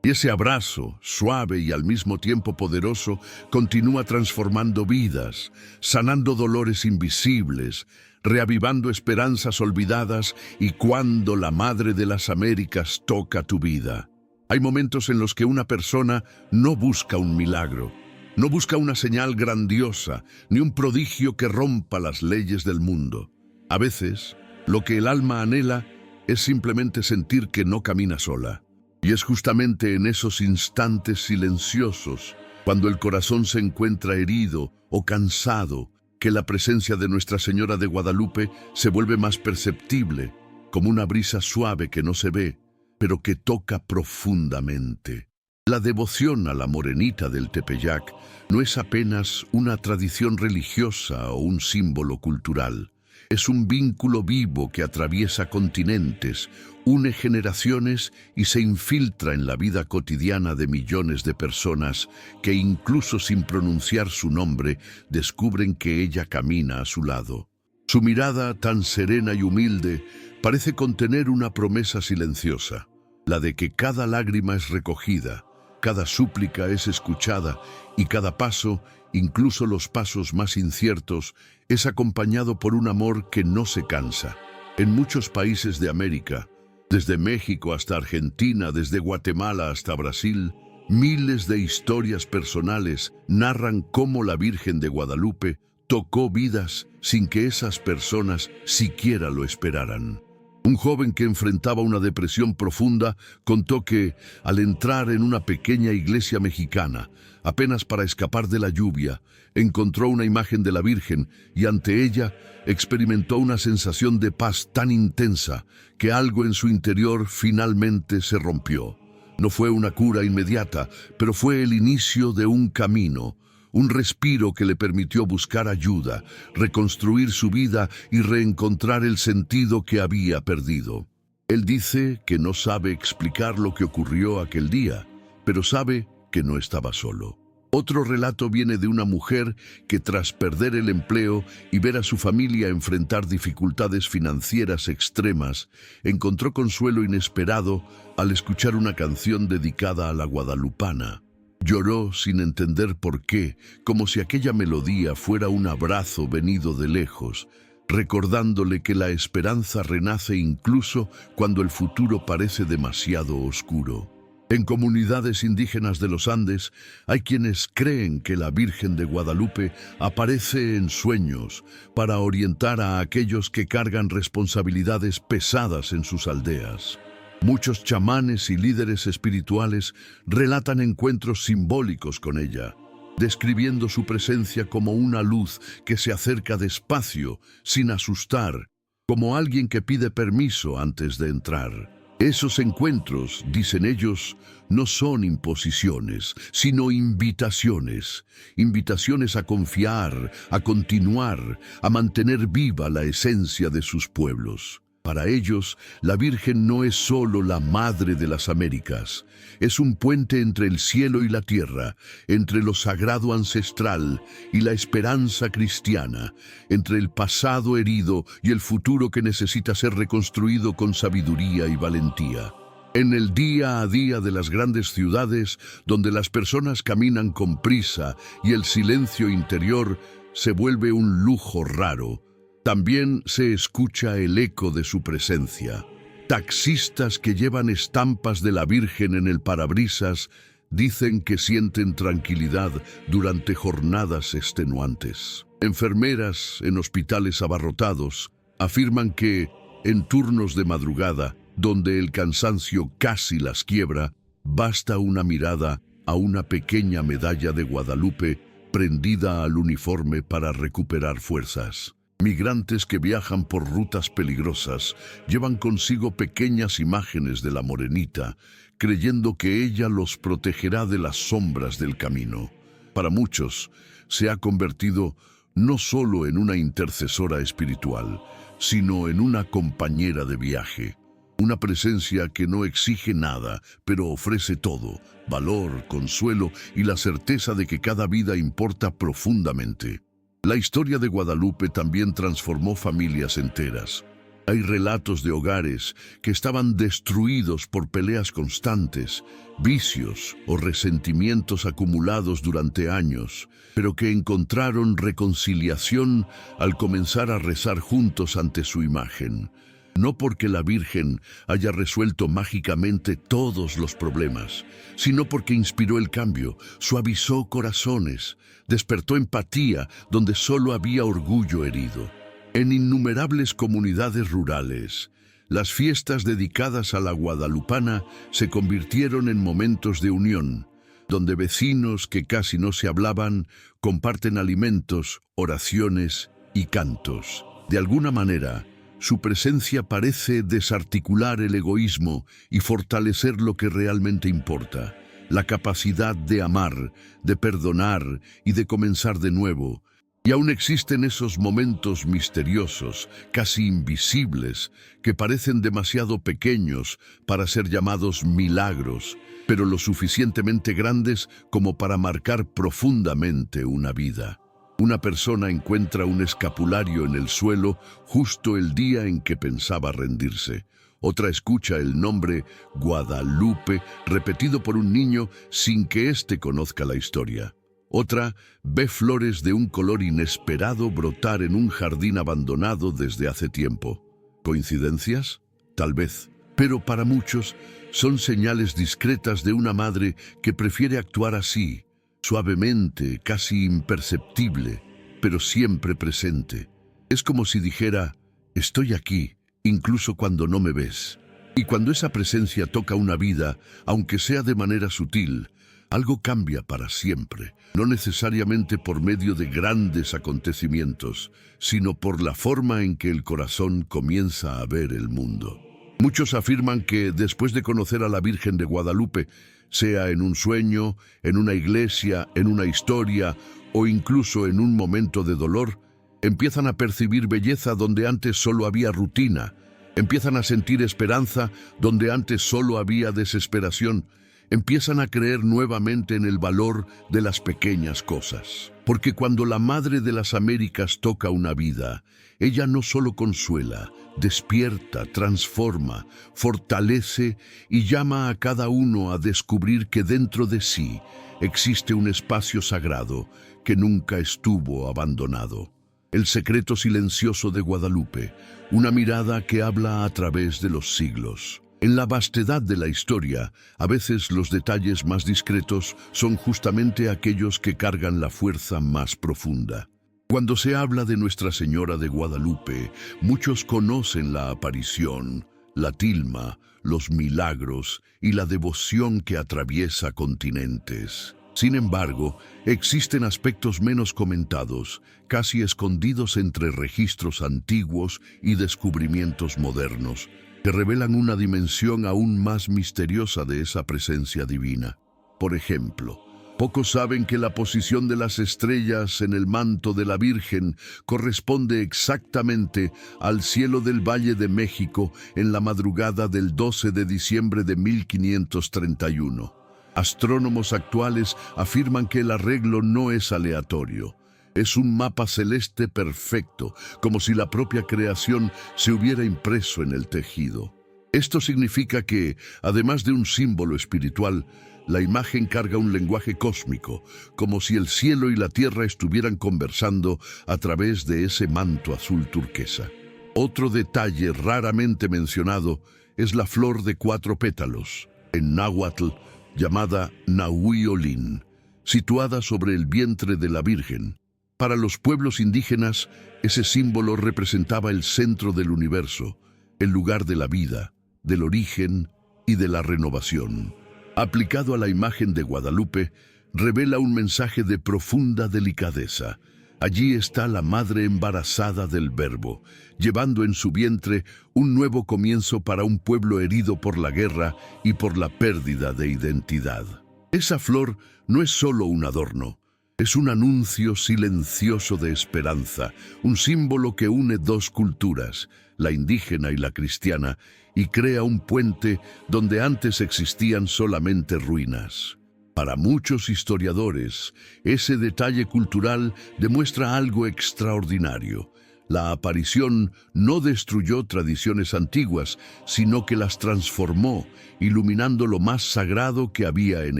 Speaker 1: Y ese abrazo, suave y al mismo tiempo poderoso, continúa transformando vidas, sanando dolores invisibles, reavivando esperanzas olvidadas y cuando la Madre de las Américas toca tu vida. Hay momentos en los que una persona no busca un milagro, no busca una señal grandiosa, ni un prodigio que rompa las leyes del mundo. A veces, lo que el alma anhela es simplemente sentir que no camina sola. Y es justamente en esos instantes silenciosos, cuando el corazón se encuentra herido o cansado, que la presencia de Nuestra Señora de Guadalupe se vuelve más perceptible, como una brisa suave que no se ve, pero que toca profundamente. La devoción a la Morenita del Tepeyac no es apenas una tradición religiosa o un símbolo cultural. Es un vínculo vivo que atraviesa continentes, une generaciones y se infiltra en la vida cotidiana de millones de personas que incluso sin pronunciar su nombre descubren que ella camina a su lado. Su mirada tan serena y humilde parece contener una promesa silenciosa, la de que cada lágrima es recogida, cada súplica es escuchada y cada paso, incluso los pasos más inciertos, es acompañado por un amor que no se cansa. En muchos países de América, desde México hasta Argentina, desde Guatemala hasta Brasil, miles de historias personales narran cómo la Virgen de Guadalupe tocó vidas sin que esas personas siquiera lo esperaran. Un joven que enfrentaba una depresión profunda contó que, al entrar en una pequeña iglesia mexicana, apenas para escapar de la lluvia, encontró una imagen de la Virgen y ante ella experimentó una sensación de paz tan intensa que algo en su interior finalmente se rompió. No fue una cura inmediata, pero fue el inicio de un camino, un respiro que le permitió buscar ayuda, reconstruir su vida y reencontrar el sentido que había perdido. Él dice que no sabe explicar lo que ocurrió aquel día, pero sabe que no estaba solo. Otro relato viene de una mujer que, tras perder el empleo y ver a su familia enfrentar dificultades financieras extremas, encontró consuelo inesperado al escuchar una canción dedicada a la guadalupana. Lloró sin entender por qué, como si aquella melodía fuera un abrazo venido de lejos, recordándole que la esperanza renace incluso cuando el futuro parece demasiado oscuro. En comunidades indígenas de los Andes hay quienes creen que la Virgen de Guadalupe aparece en sueños para orientar a aquellos que cargan responsabilidades pesadas en sus aldeas. Muchos chamanes y líderes espirituales relatan encuentros simbólicos con ella, describiendo su presencia como una luz que se acerca despacio, sin asustar, como alguien que pide permiso antes de entrar. Esos encuentros, dicen ellos, no son imposiciones, sino invitaciones. Invitaciones a confiar, a continuar, a mantener viva la esencia de sus pueblos. Para ellos, la Virgen no es solo la Madre de las Américas, es un puente entre el cielo y la tierra, entre lo sagrado ancestral y la esperanza cristiana, entre el pasado herido y el futuro que necesita ser reconstruido con sabiduría y valentía. En el día a día de las grandes ciudades, donde las personas caminan con prisa y el silencio interior se vuelve un lujo raro, también se escucha el eco de su presencia. Taxistas que llevan estampas de la Virgen en el parabrisas dicen que sienten tranquilidad durante jornadas extenuantes. Enfermeras en hospitales abarrotados afirman que, en turnos de madrugada, donde el cansancio casi las quiebra, basta una mirada a una pequeña medalla de Guadalupe prendida al uniforme para recuperar fuerzas. Migrantes que viajan por rutas peligrosas llevan consigo pequeñas imágenes de la Morenita, creyendo que ella los protegerá de las sombras del camino. Para muchos, se ha convertido no solo en una intercesora espiritual, sino en una compañera de viaje. Una presencia que no exige nada, pero ofrece todo: valor, consuelo y la certeza de que cada vida importa profundamente. La historia de Guadalupe también transformó familias enteras. Hay relatos de hogares que estaban destruidos por peleas constantes, vicios o resentimientos acumulados durante años, pero que encontraron reconciliación al comenzar a rezar juntos ante su imagen. No porque la Virgen haya resuelto mágicamente todos los problemas, sino porque inspiró el cambio, suavizó corazones, despertó empatía donde solo había orgullo herido. En innumerables comunidades rurales, las fiestas dedicadas a la guadalupana se convirtieron en momentos de unión, donde vecinos que casi no se hablaban comparten alimentos, oraciones y cantos. De alguna manera, su presencia parece desarticular el egoísmo y fortalecer lo que realmente importa: la capacidad de amar, de perdonar y de comenzar de nuevo. Y aún existen esos momentos misteriosos, casi invisibles, que parecen demasiado pequeños para ser llamados milagros, pero lo suficientemente grandes como para marcar profundamente una vida. Una persona encuentra un escapulario en el suelo justo el día en que pensaba rendirse. Otra escucha el nombre Guadalupe repetido por un niño sin que éste conozca la historia. Otra ve flores de un color inesperado brotar en un jardín abandonado desde hace tiempo. ¿Coincidencias? Tal vez. Pero para muchos son señales discretas de una madre que prefiere actuar así, suavemente, casi imperceptible, pero siempre presente. Es como si dijera: estoy aquí, incluso cuando no me ves. Y cuando esa presencia toca una vida, aunque sea de manera sutil, algo cambia para siempre, no necesariamente por medio de grandes acontecimientos, sino por la forma en que el corazón comienza a ver el mundo. Muchos afirman que después de conocer a la Virgen de Guadalupe, sea en un sueño, en una iglesia, en una historia o incluso en un momento de dolor, empiezan a percibir belleza donde antes solo había rutina, empiezan a sentir esperanza donde antes solo había desesperación, empiezan a creer nuevamente en el valor de las pequeñas cosas. Porque cuando la Madre de las Américas toca una vida, ella no solo consuela, despierta, transforma, fortalece y llama a cada uno a descubrir que dentro de sí existe un espacio sagrado que nunca estuvo abandonado. El secreto silencioso de Guadalupe, una mirada que habla a través de los siglos. En la vastedad de la historia, a veces los detalles más discretos son justamente aquellos que cargan la fuerza más profunda. Cuando se habla de Nuestra Señora de Guadalupe, muchos conocen la aparición, la tilma, los milagros y la devoción que atraviesa continentes. Sin embargo, existen aspectos menos comentados, casi escondidos entre registros antiguos y descubrimientos modernos, que revelan una dimensión aún más misteriosa de esa presencia divina. Por ejemplo, pocos saben que la posición de las estrellas en el manto de la Virgen corresponde exactamente al cielo del Valle de México en la madrugada del 12 de diciembre de 1531. Astrónomos actuales afirman que el arreglo no es aleatorio. Es un mapa celeste perfecto, como si la propia creación se hubiera impreso en el tejido. Esto significa que, además de un símbolo espiritual, la imagen carga un lenguaje cósmico, como si el cielo y la tierra estuvieran conversando a través de ese manto azul turquesa. Otro detalle raramente mencionado es la flor de 4 pétalos, en náhuatl llamada Nahuiolín, situada sobre el vientre de la Virgen. Para los pueblos indígenas, ese símbolo representaba el centro del universo, el lugar de la vida, del origen y de la renovación. Aplicado a la imagen de Guadalupe, revela un mensaje de profunda delicadeza. Allí está la madre embarazada del Verbo, llevando en su vientre un nuevo comienzo para un pueblo herido por la guerra y por la pérdida de identidad. Esa flor no es solo un adorno, es un anuncio silencioso de esperanza, un símbolo que une 2 culturas, la indígena y la cristiana, y crea un puente donde antes existían solamente ruinas. Para muchos historiadores, ese detalle cultural demuestra algo extraordinario. La aparición no destruyó tradiciones antiguas, sino que las transformó, iluminando lo más sagrado que había en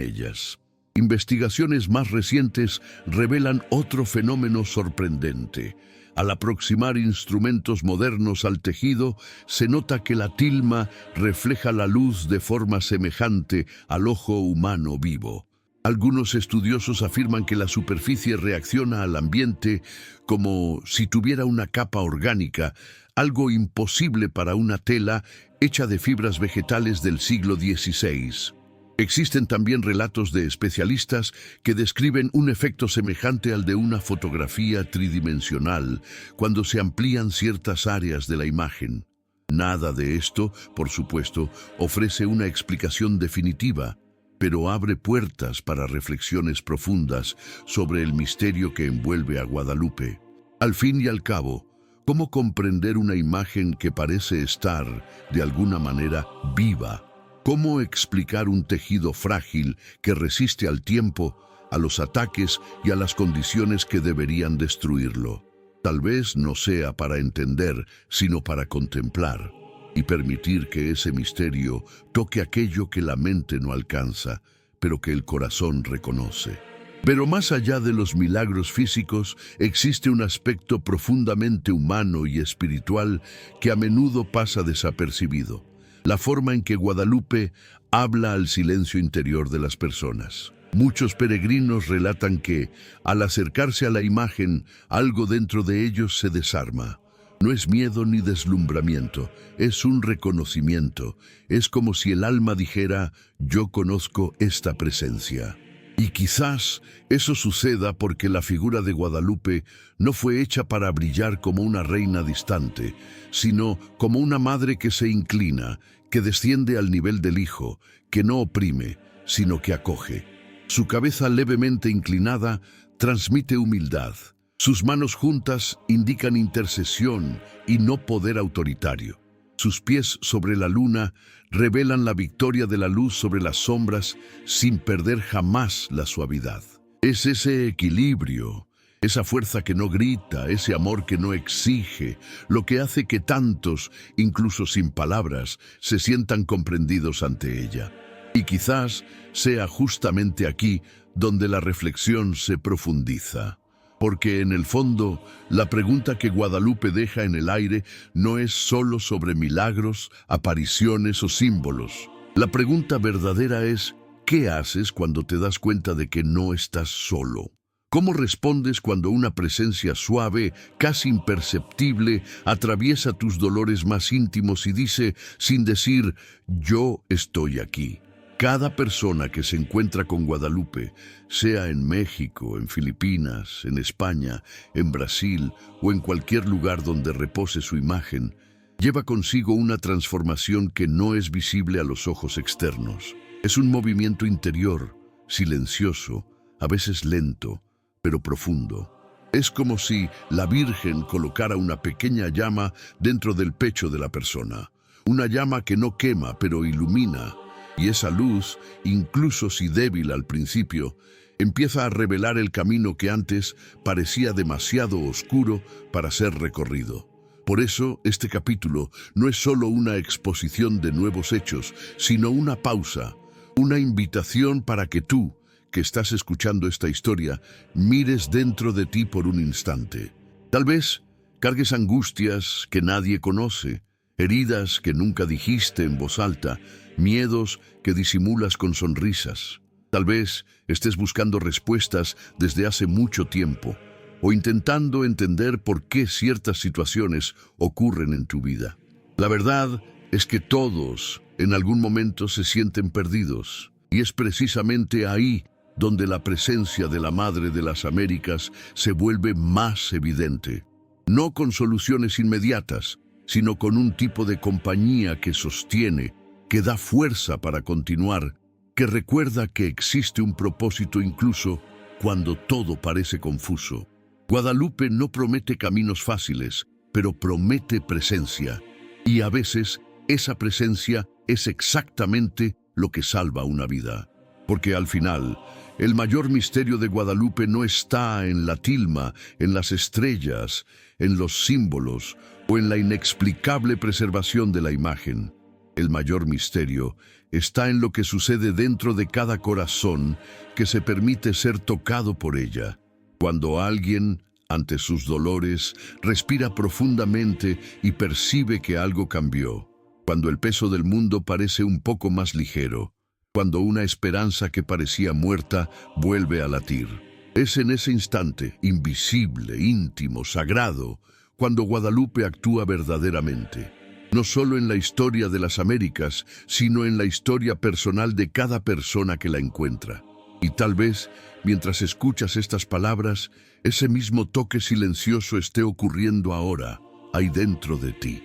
Speaker 1: ellas. Investigaciones más recientes revelan otro fenómeno sorprendente. Al aproximar instrumentos modernos al tejido, se nota que la tilma refleja la luz de forma semejante al ojo humano vivo. Algunos estudiosos afirman que la superficie reacciona al ambiente como si tuviera una capa orgánica, algo imposible para una tela hecha de fibras vegetales del siglo XVI. Existen también relatos de especialistas que describen un efecto semejante al de una fotografía tridimensional cuando se amplían ciertas áreas de la imagen. Nada de esto, por supuesto, ofrece una explicación definitiva, pero abre puertas para reflexiones profundas sobre el misterio que envuelve a Guadalupe. Al fin y al cabo, ¿cómo comprender una imagen que parece estar, de alguna manera, viva? ¿Cómo explicar un tejido frágil que resiste al tiempo, a los ataques y a las condiciones que deberían destruirlo? Tal vez no sea para entender, sino para contemplar y permitir que ese misterio toque aquello que la mente no alcanza, pero que el corazón reconoce. Pero más allá de los milagros físicos, existe un aspecto profundamente humano y espiritual que a menudo pasa desapercibido. La forma en que Guadalupe habla al silencio interior de las personas. Muchos peregrinos relatan que, al acercarse a la imagen, algo dentro de ellos se desarma. No es miedo ni deslumbramiento, es un reconocimiento. Es como si el alma dijera, yo conozco esta presencia. Y quizás eso suceda porque la figura de Guadalupe no fue hecha para brillar como una reina distante, sino como una madre que se inclina, que desciende al nivel del hijo, que no oprime, sino que acoge. Su cabeza levemente inclinada transmite humildad. Sus manos juntas indican intercesión y no poder autoritario. Sus pies sobre la luna revelan la victoria de la luz sobre las sombras sin perder jamás la suavidad. Es ese equilibrio, esa fuerza que no grita, ese amor que no exige, lo que hace que tantos, incluso sin palabras, se sientan comprendidos ante ella. Y quizás sea justamente aquí donde la reflexión se profundiza. Porque en el fondo, la pregunta que Guadalupe deja en el aire no es solo sobre milagros, apariciones o símbolos. La pregunta verdadera es, ¿qué haces cuando te das cuenta de que no estás solo? ¿Cómo respondes cuando una presencia suave, casi imperceptible, atraviesa tus dolores más íntimos y dice, sin decir, yo estoy aquí? Cada persona que se encuentra con Guadalupe, sea en México, en Filipinas, en España, en Brasil o en cualquier lugar donde repose su imagen, lleva consigo una transformación que no es visible a los ojos externos. Es un movimiento interior, silencioso, a veces lento, pero profundo. Es como si la Virgen colocara una pequeña llama dentro del pecho de la persona. Una llama que no quema, pero ilumina. Y esa luz, incluso si débil al principio, empieza a revelar el camino que antes parecía demasiado oscuro para ser recorrido. Por eso, este capítulo no es solo una exposición de nuevos hechos, sino una pausa, una invitación para que tú, que estás escuchando esta historia, mires dentro de ti por un instante. Tal vez cargues angustias que nadie conoce, heridas que nunca dijiste en voz alta, miedos que disimulas con sonrisas. Tal vez estés buscando respuestas desde hace mucho tiempo o intentando entender por qué ciertas situaciones ocurren en tu vida. La verdad es que todos en algún momento se sienten perdidos y es precisamente ahí donde la presencia de la Madre de las Américas se vuelve más evidente. No con soluciones inmediatas, sino con un tipo de compañía que sostiene, que da fuerza para continuar, que recuerda que existe un propósito incluso cuando todo parece confuso. Guadalupe no promete caminos fáciles, pero promete presencia. Y a veces esa presencia es exactamente lo que salva una vida. Porque al final, el mayor misterio de Guadalupe no está en la tilma, en las estrellas, en los símbolos o en la inexplicable preservación de la imagen. El mayor misterio está en lo que sucede dentro de cada corazón que se permite ser tocado por ella. Cuando alguien, ante sus dolores, respira profundamente y percibe que algo cambió. Cuando el peso del mundo parece un poco más ligero. Cuando una esperanza que parecía muerta vuelve a latir. Es en ese instante, invisible, íntimo, sagrado, cuando Guadalupe actúa verdaderamente. No solo en la historia de las Américas, sino en la historia personal de cada persona que la encuentra. Y tal vez, mientras escuchas estas palabras, ese mismo toque silencioso esté ocurriendo ahí dentro de ti.